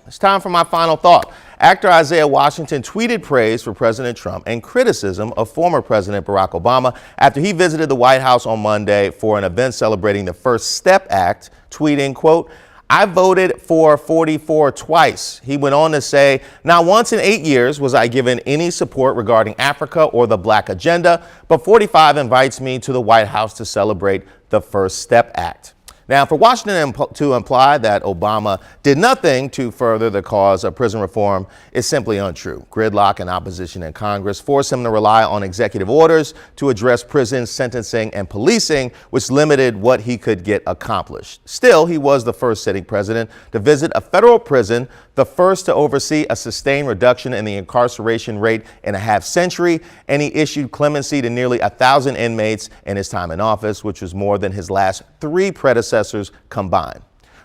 It's time for my final thought. Actor Isaiah Washington tweeted praise for President Trump and criticism of former President Barack Obama after he visited the White House on Monday for an event celebrating the First Step Act, tweeting, quote, "I voted for 44 twice." He went on to say, "Not once in 8 years was I given any support regarding Africa or the Black agenda, but 45 invites me to the White House to celebrate the First Step Act." Now, for Washington to imply that Obama did nothing to further the cause of prison reform is simply untrue. Gridlock and opposition in Congress forced him to rely on executive orders to address prison sentencing and policing, which limited what he could get accomplished. Still, he was the first sitting president to visit a federal prison, the first to oversee a sustained reduction in the incarceration rate in a half-century, and he issued clemency to nearly 1,000 inmates in his time in office, which was more than his last 3 predecessors combined.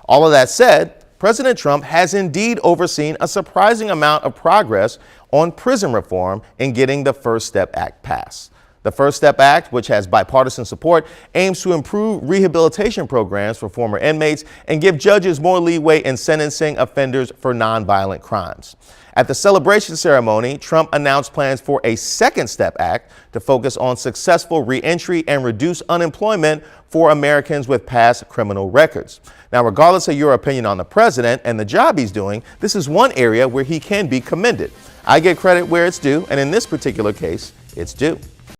All of that said, President Trump has indeed overseen a surprising amount of progress on prison reform in getting the First Step Act passed. The First Step Act, which has bipartisan support, aims to improve rehabilitation programs for former inmates and give judges more leeway in sentencing offenders for nonviolent crimes. At the celebration ceremony, Trump announced plans for a Second Step Act to focus on successful reentry and reduce unemployment for Americans with past criminal records. Now, regardless of your opinion on the president and the job he's doing, this is one area where he can be commended. I give credit where it's due, and in this particular case, it's due.